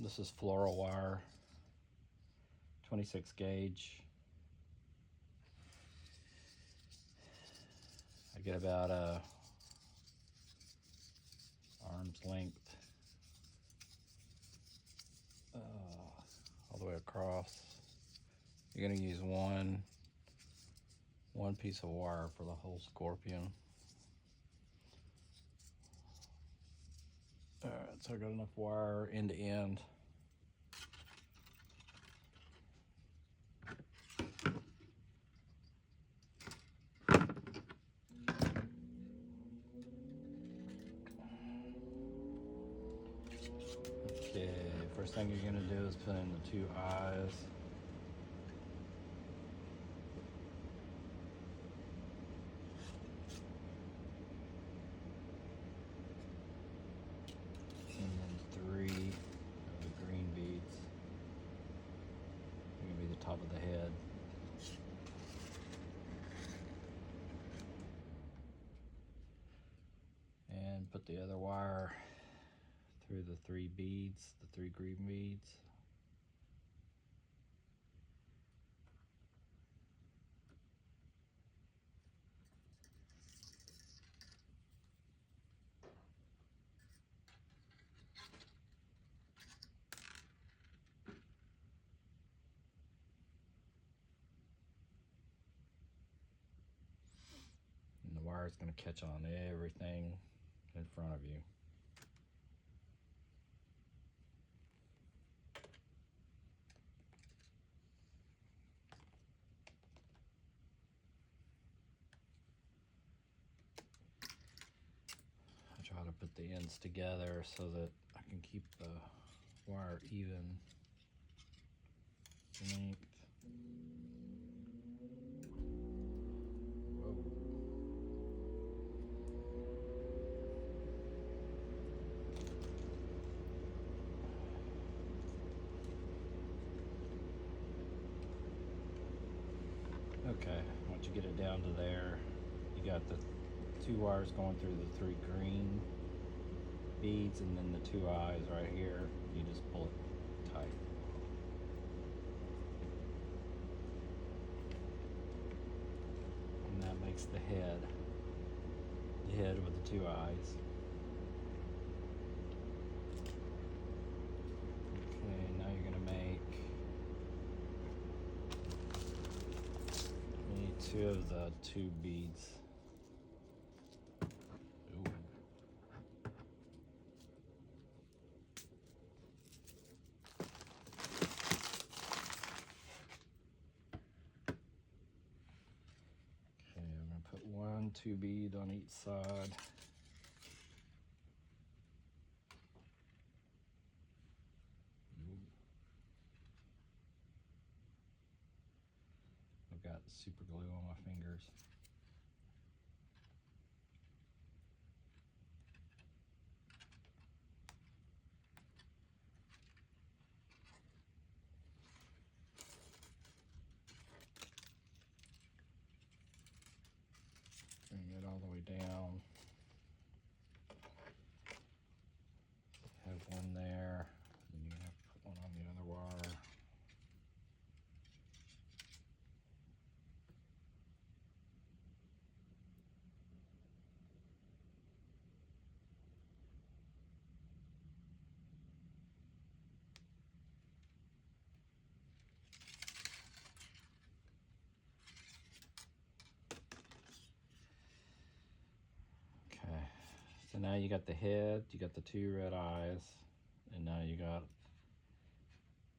This is floral wire, 26 gauge. I get about a arm's length all the way across. You're gonna use one piece of wire for the whole scorpion. All right, so I got enough wire end to end. Okay, first thing you're gonna do is put in the two eyes. And then 3 of the green beads. They're gonna be the top of the head. And put the other wire through the 3 beads, the 3 green beads. And the wire is going to catch on everything in front of you. I try to put the ends together so that I can keep the wire even length. Okay, once you get it down to there, you got the 2 wires going through the 3 green beads and then the 2 eyes right here. You just pull it tight. And that makes the head with the 2 eyes. Okay, now you're gonna make 2 of the 2 beads. Ooh. Okay, I'm gonna put 1 2 bead on each side. I've got super glue on my fingers. Bring it all the way down. Have 1 there, and you're gonna have to put 1 on the other wire. Okay, so now you got the head, you got the 2 red eyes, and now you got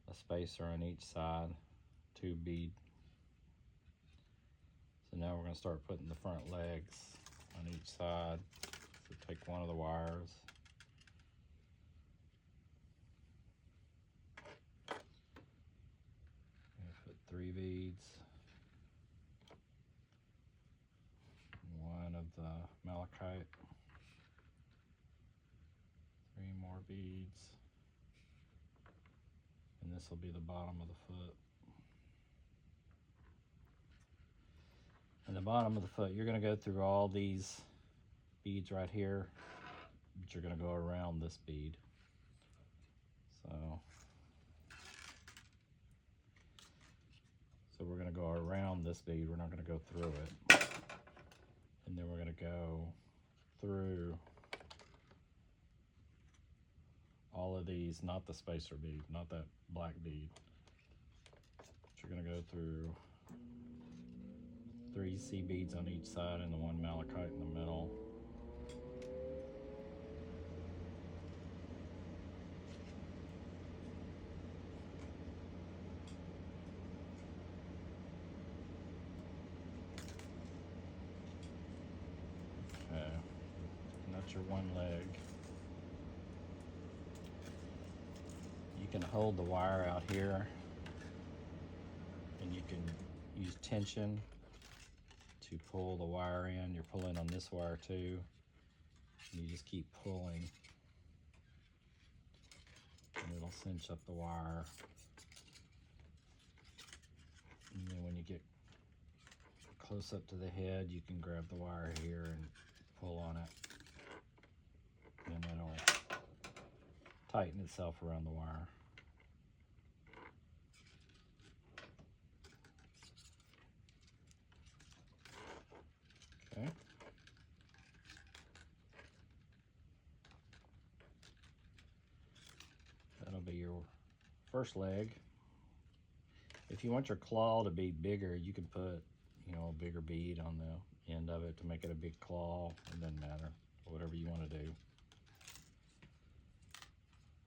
a spacer on each side, 2 bead. So now we're going to start putting the front legs on each side. So take 1 of the wires. Put 3 beads. 1 of the malachite. 3 more beads. And this will be the bottom of the foot. And the bottom of the foot, you're going to go through all these beads right here, but you're going to go around this bead. So So we're gonna go around this bead, we're not gonna go through it. And then we're gonna go through all of these, not the spacer bead, not that black bead. But you're gonna go through 3 seed beads on each side and the 1 malachite in the middle. Okay, and that's your one leg. You can hold the wire out here and you can use tension to pull the wire in. You're pulling on this wire too. And you just keep pulling and it'll cinch up the wire. And then when you get close up to the head, you can grab the wire here and pull on it. And it'll tighten itself around the wire. Okay. That'll be your first leg. If you want your claw to be bigger, you can put, you know, a bigger bead on the end of it to make it a big claw. It doesn't matter, whatever you want to do.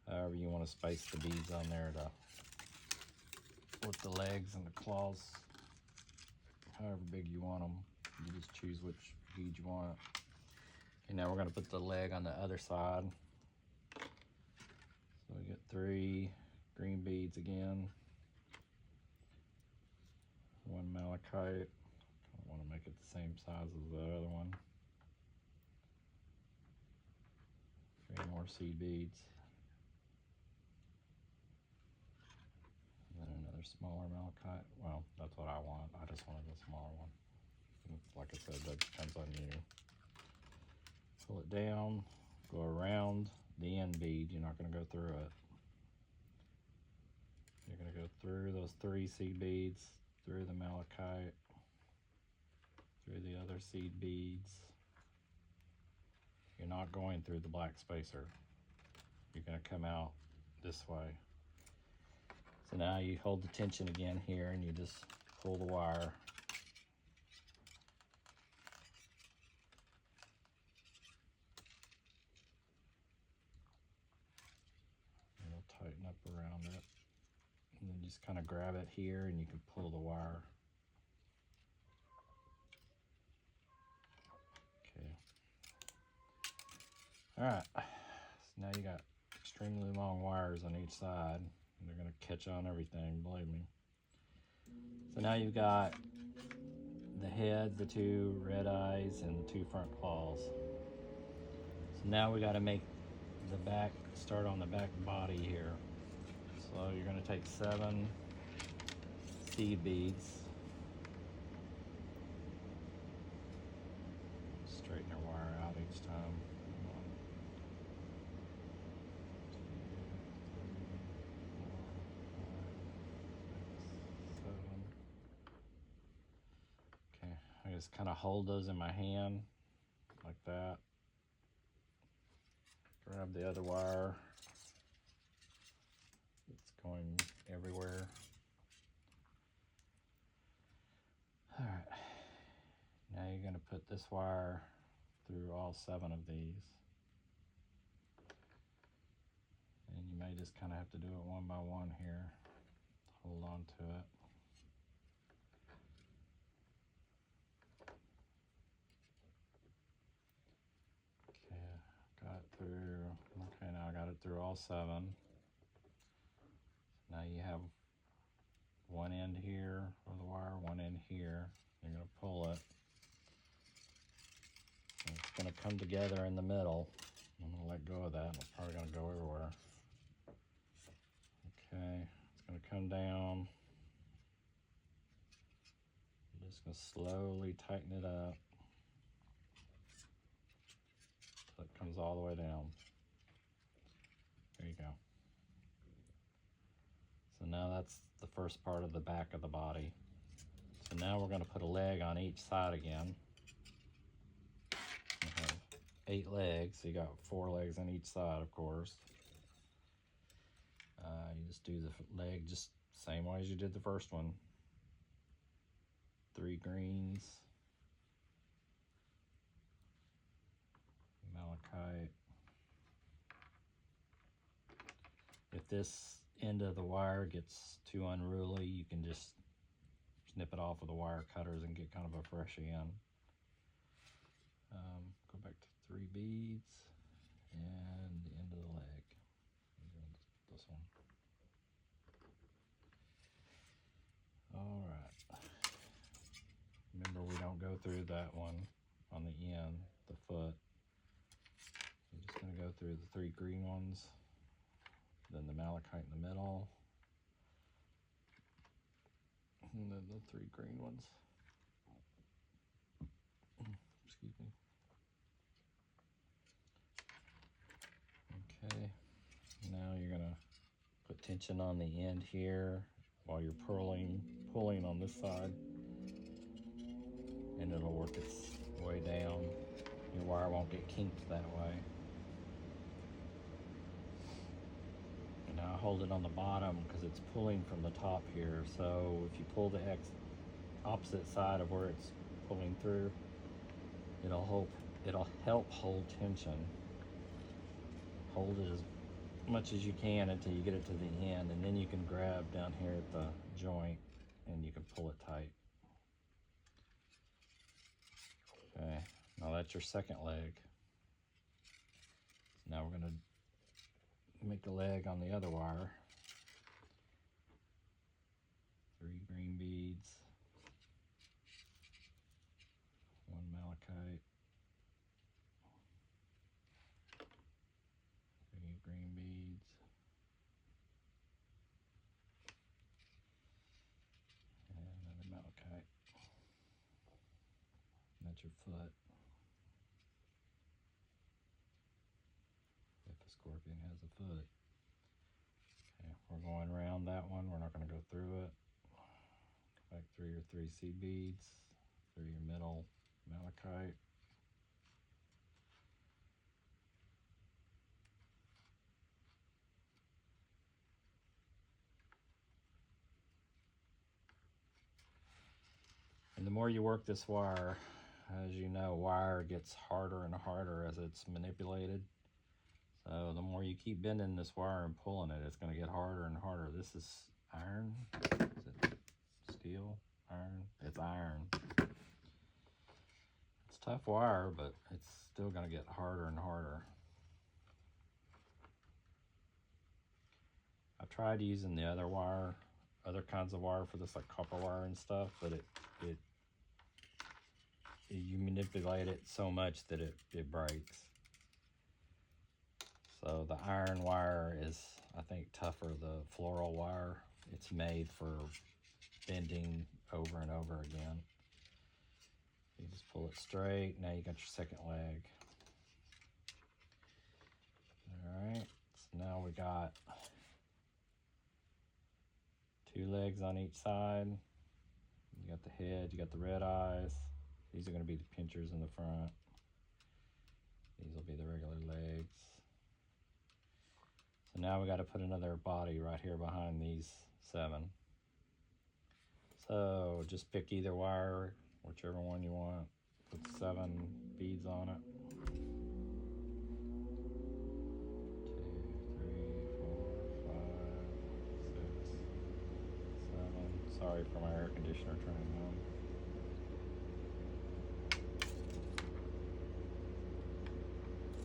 However you want to space the beads on there to with the legs and the claws, however big you want them. You just choose which bead you want. Okay, now we're going to put the leg on the other side. So we get 3 green beads again. 1 malachite. I want to make it the same size as the other one. 3 more seed beads. And then another smaller malachite. Well, that's what I want. I just wanted the smaller one. And like I said, that depends on you. Pull it down, go around the end bead. You're not going to go through it. You're going to go through those 3 seed beads, through the malachite, through the other seed beads. You're not going through the black spacer. You're going to come out this way. So now you hold the tension again here and you just pull the wire. It'll tighten up around it. And then just kind of grab it here and you can pull the wire. Okay. All right. So now you got extremely long wires on each side. And they're going to catch on everything, believe me. So now you've got the head, the 2 red eyes, and the 2 front claws. So now we got to make the back, start on the back body here. So you're going to take 7 seed beads. Straighten your wire out each time. 1, 2, 3, 4, 5, 6, 7. Okay, I just kind of hold those in my hand like that. Grab the other wire. It's going everywhere. All right. Now you're going to put this wire through all 7 of these. And you may just kind of have to do it one by one here. Hold on to it. Okay, got it through. Okay, now I got it through all 7. Now you have one end here of the wire, one end here. You're going to pull it. And it's going to come together in the middle. I'm going to let go of that. It's probably going to go everywhere. Okay, it's going to come down. You're just going to slowly tighten it up until it comes all the way down. There you go. that's the first part of the back of the body. So now we're going to put a leg on each side again. We have 8 legs, so you got 4 legs on each side, of course. You just do the leg just same way as you did the first one. 3 greens, malachite. If this end of the wire gets too unruly, you can just snip it off with the wire cutters and get kind of a fresh end. Go back to 3 beads and the end of the leg. This one. All right. Remember, we don't go through that one on the end, the foot. You're just going to go through the 3 green ones, then the malachite in the middle, and then the 3 green ones. Excuse me. Okay, now you're going to put tension on the end here while you're pulling on this side, and it'll work its way down. Your wire won't get kinked that way. And now hold it on the bottom because it's pulling from the top here. So if you pull the opposite side of where it's pulling through, it'll help hold tension. Hold it as much as you can until you get it to the end, and then you can grab down here at the joint and you can pull it tight. Okay, now that's your second leg. So now we're going to make a leg on the other wire. 3 green beads, 1 malachite, 3 green beads, and another malachite. And that's your foot. If a scorpion has a foot. Okay, we're going around that one. We're not going to go through it. Go back through your 3 seed beads, through your middle malachite. And the more you work this wire, as you know, wire gets harder and harder as it's manipulated. So the more you keep bending this wire and pulling it, it's going to get harder and harder. This is iron. Is it steel? Iron? It's iron. It's tough wire, but it's still going to get harder and harder. I've tried using the other wire, other kinds of wire for this, like copper wire and stuff, but you manipulate it so much that it breaks. So the iron wire is, I think, tougher. The floral wire, it's made for bending over and over again. You just pull it straight. Now you got your second leg. All right, so now we got 2 legs on each side. You got the head, you got the red eyes. These are going to be the pinchers in the front. These will be the regular legs. So now we got to put another body right here behind these 7. So just pick either wire, whichever one you want. Put 7 beads on it. 2, 3, 4, 5, 6, 7. Sorry for my air conditioner turning on.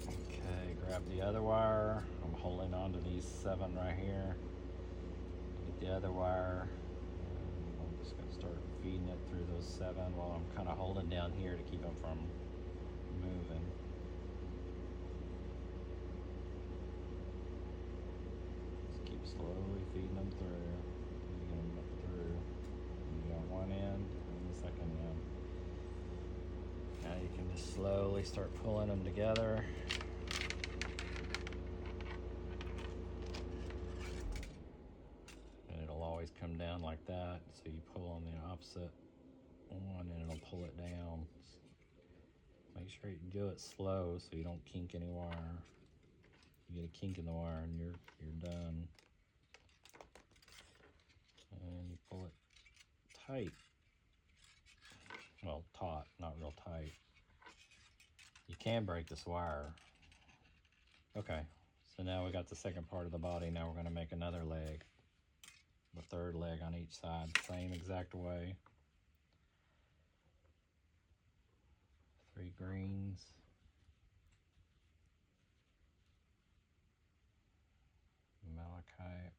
Okay, grab the other wire. I'm holding on to these 7 right here. Get the other wire. I'm just going to start feeding it through those 7 while I'm kind of holding down here to keep them from moving. Just keep slowly feeding them through. Feeding them up through. And you got one end and the second end. Now you can just slowly start pulling them together. And it'll always opposite one and it'll pull it down. Make sure you do it slow so you don't kink any wire. You get a kink in the wire and you're done. And you pull it tight. Well, taut, not real tight. You can break this wire. Okay, so now we got the second part of the body. Now we're going to make another leg. The third leg on each side, same exact way. 3 greens. Malachite.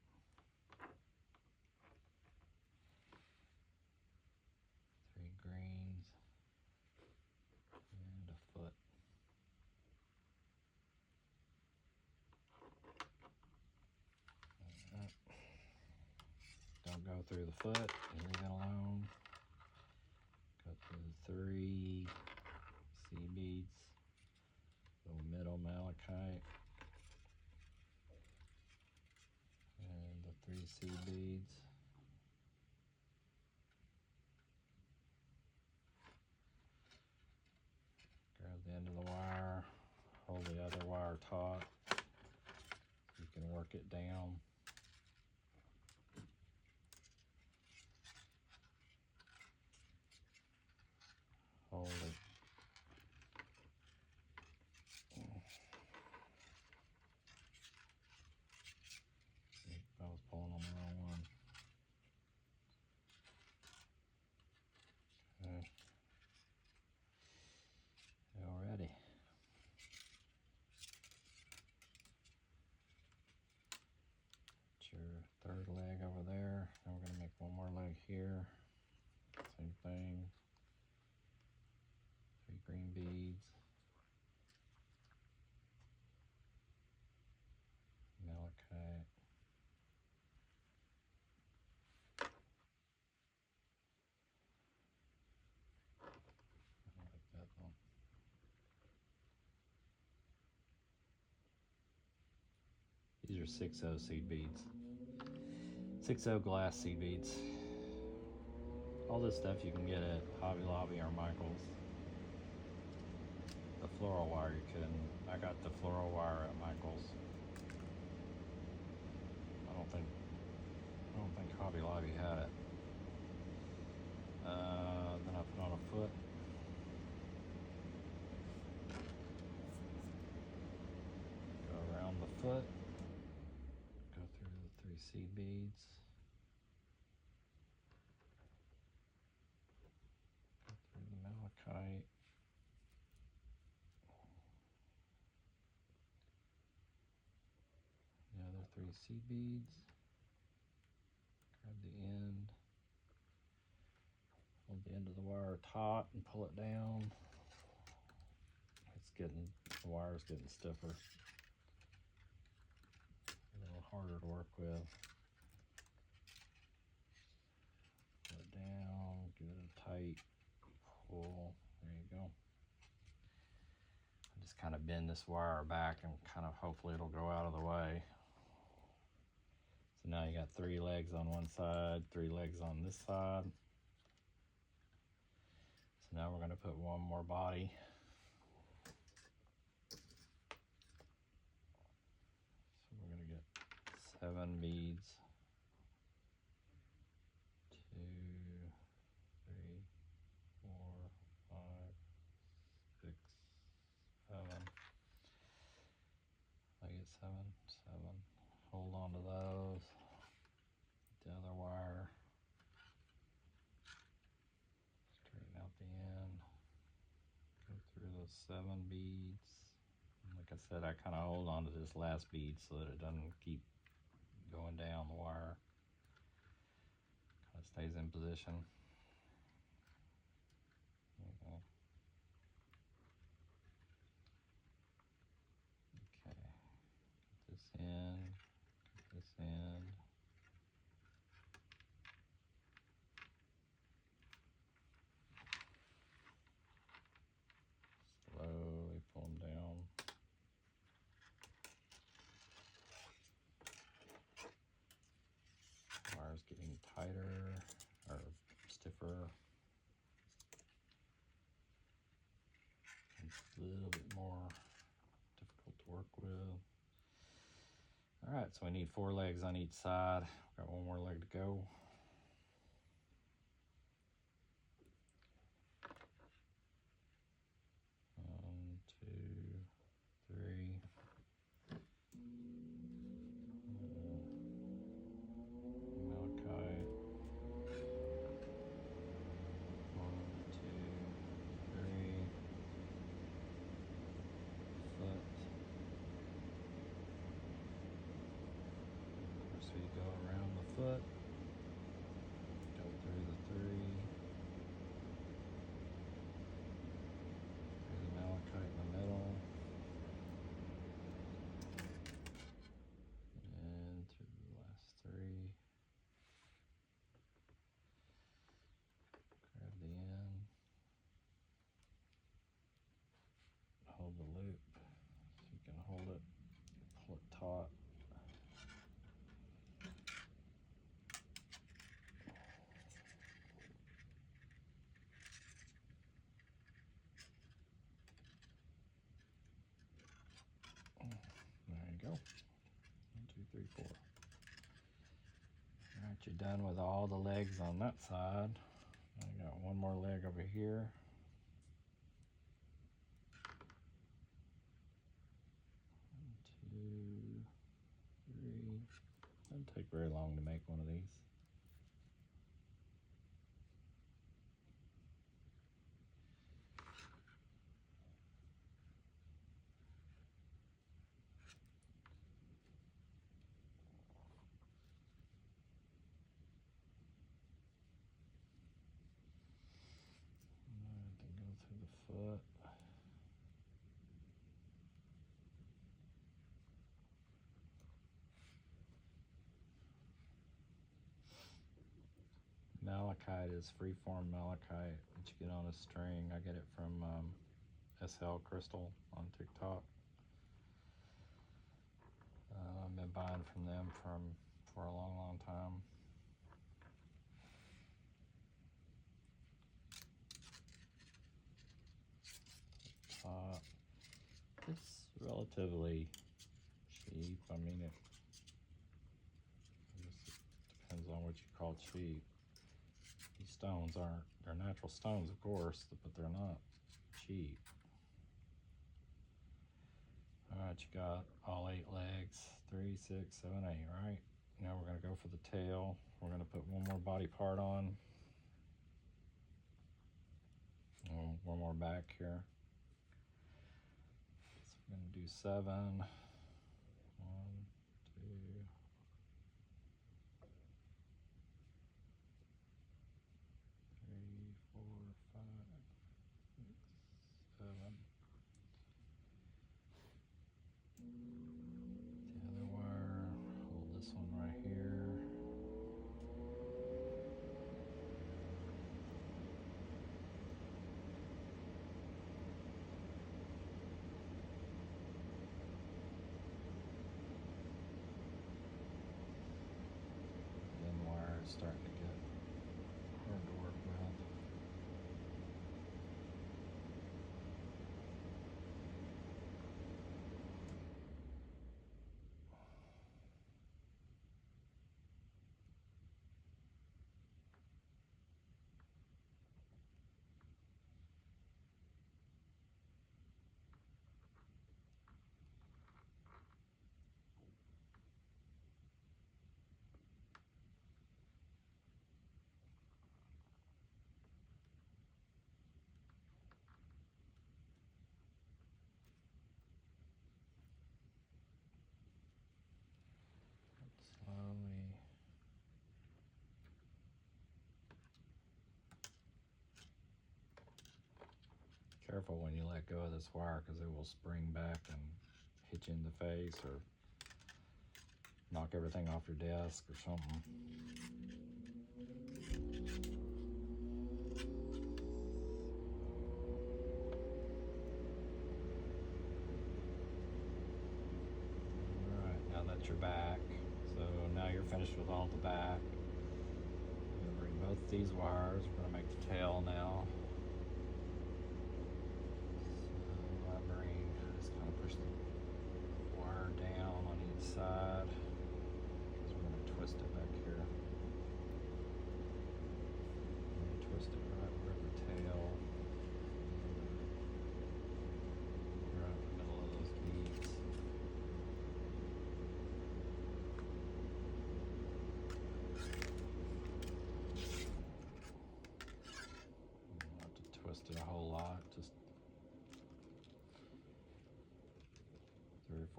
3 greens. And a foot. Don't go through the foot, you leave it alone. Go through the 3 seed beads, little middle malachite, and the 3 seed beads. Grab the end of the wire, hold the other wire taut. You can work it down. Hold it. I was pulling on the wrong one. Okay. Alrighty. It's your third leg over there. Now we're gonna make one more leg here. Same thing. 3 green beads. Malachite. I like that one. These are 6/0 seed beads. 6/0 glass seed beads. All this stuff you can get at Hobby Lobby or Michael's. The floral wire you couldn't. I got the floral wire at Michael's. I don't think Hobby Lobby had it. Then I put on a foot. Go around the foot. Go through the 3 seed beads. Go through the malachite. The other 3 seed beads. Grab the end. Hold the end of the wire taut and pull it down. The wire's getting stiffer. A little harder to work with. Pull it down, give it a tight pull. There you go. I just kind of bend this wire back and kind of hopefully it'll go out of the way. So now you got 3 legs on one side, 3 legs on this side. So now we're going to put one more body. So we're going to get 7 beads. 2, 3, 4, 5, 6, 7. I get 7. Hold on to those. The other wire. Straighten out the end. Go through those 7 beads. And like I said, I kind of hold on to this last bead so that it doesn't keep going down the wire. Kind of stays in position. There you go. Okay. Get this in. Get this in. Slowly pull them down. Wire's getting tighter, or a little bit more difficult to work with. All right, so we need 4 legs on each side. We've got 1 more leg to go. One, two, three. Malachite. 1, 2, 3. Foot. So you go around the foot, go through the 3, through the malachite in the middle, and through the last 3. Grab the end, hold the loop, so you can hold it, pull it taut. There you go. 1, 2, 3, 4. All right, you're done with all the legs on that side. I got 1 more leg over here. 1, 2, 3. Doesn't take very long to make one of these. Then go through the foot. Malachite is freeform malachite that you get on a string. I get it from SL Crystal on TikTok. I've been buying from them for a long, long time. It's relatively cheap. I mean, it just depends on what you call cheap. These stones they're natural stones, of course, but they're not cheap. All right, you got all 8 legs, 3, 6, 7, 8, right? Now we're gonna go for the tail. We're gonna put 1 more body part on. 1 more back here. So we're gonna do 7. 1, 2, 3, 4, 5, 6, 7. The other wire, hold this one right here. Then wire is starting to get hard to work with. Slowly. Careful when you let go of this wire because it will spring back and hit you in the face or knock everything off your desk or something. Alright, now that's your back. So now you're finished with all the back. I'm going to bring both these wires. We're going to make the tail now. So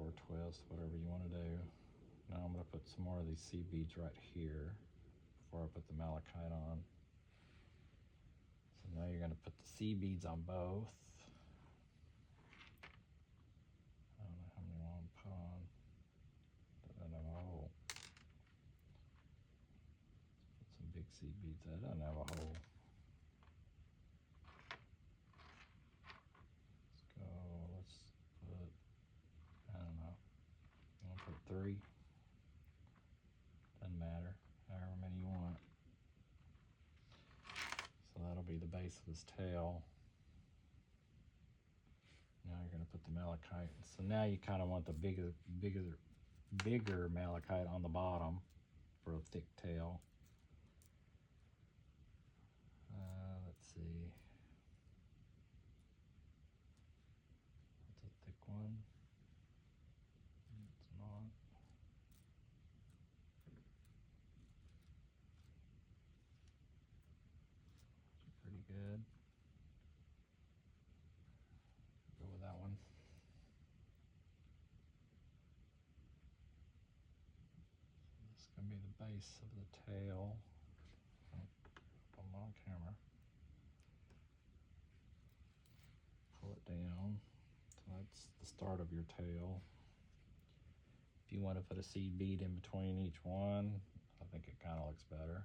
or twist, whatever you want to do. Now I'm going to put some more of these seed beads right here before I put the malachite on. So now you're going to put the seed beads on both. I don't know how many I want to put on. That doesn't have a hole. Let's put some big seed beads. That doesn't have a hole. Let's go. Let's put, I don't know. I'm going to put 3. Doesn't matter. However many you want. So that'll be the base of his tail. Now you're going to put the malachite. So now you kind of want the bigger malachite on the bottom for a thick tail. Let's see. That's a thick one. It's not. Pretty good. Go with that one. This is going to be the base of the tail. Put them on camera. Pull it down. So that's the start of your tail. If you want to put a seed bead in between each one, I think it kind of looks better.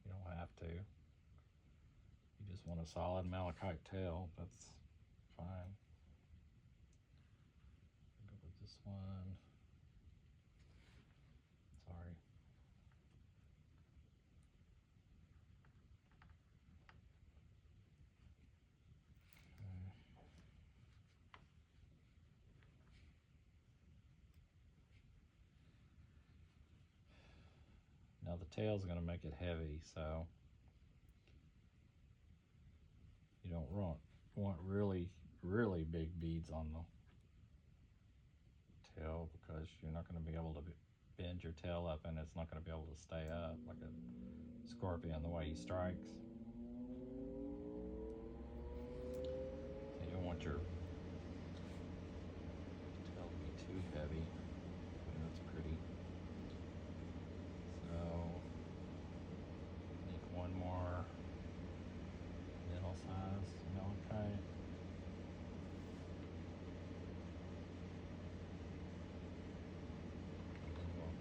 You don't have to. You just want a solid malachite tail, that's fine. Go with this one. Sorry. Okay. Now the tail's going to make it heavy, so you don't want really, really big beads on the tail because you're not going to be able to bend your tail up and it's not going to be able to stay up like a scorpion the way he strikes. So you don't want your tail to be too heavy. That's pretty. So make one more middle size malachite.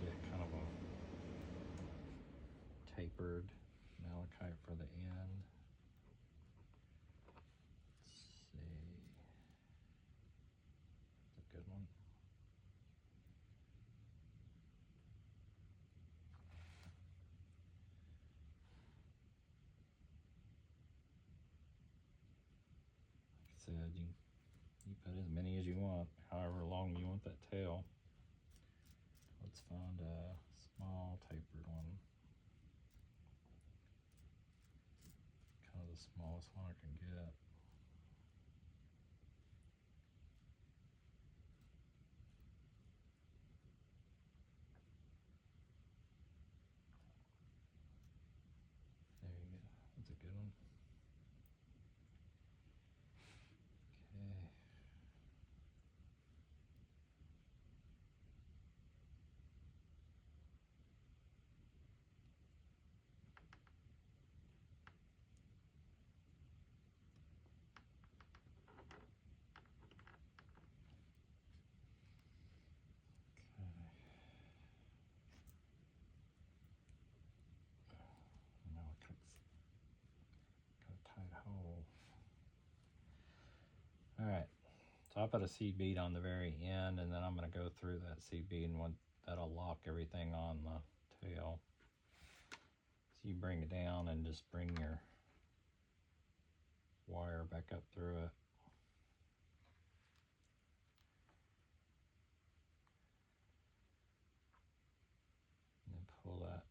Get kind of a tapered malachite for the end. Let's see. That's a good one. Like I said, you put as many as you want, however long you want that tail. Let's find a small tapered one. Kind of the smallest one I can get. There you go. That's a good one. Okay. Hole. All right, so I put a seed bead on the very end, and then I'm going to go through that seed bead, and that'll lock everything on the tail. So you bring it down and just bring your wire back up through it. And then pull that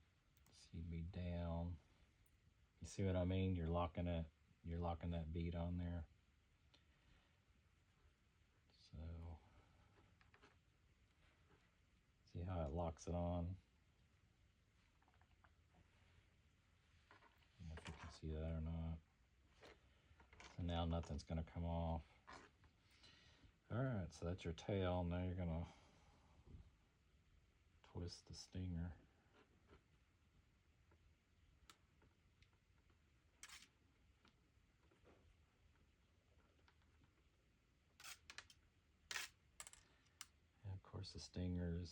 seed bead down. You see what I mean? You're locking that bead on there. So see how it locks it on? I don't know if you can see that or not. So now nothing's going to come off. Alright, so that's your tail. Now you're gonna twist the stinger. And of course the stingers,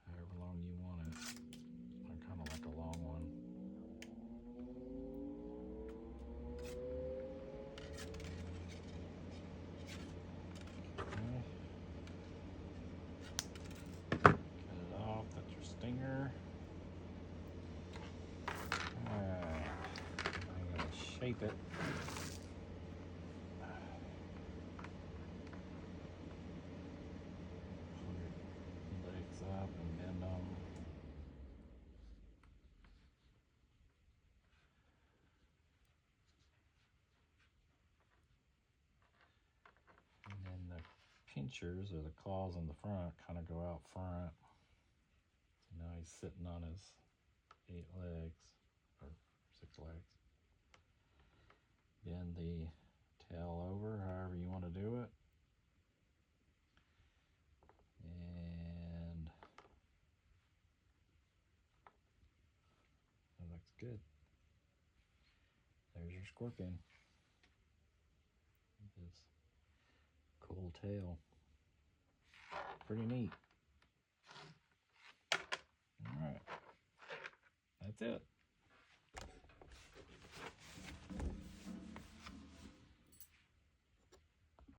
however long you want it. I kind of like a long one. Okay. Cut it off, that's your stinger. Alright, I'm gonna shape it. Pull your legs up and bend them. And then the pinchers, or the claws on the front, kind of go out front. So now he's sitting on his 8 legs, or 6 legs. Bend the tail over however you want to do it. And that looks good. There's your scorpion. His cool tail. Pretty neat. Alright. That's it.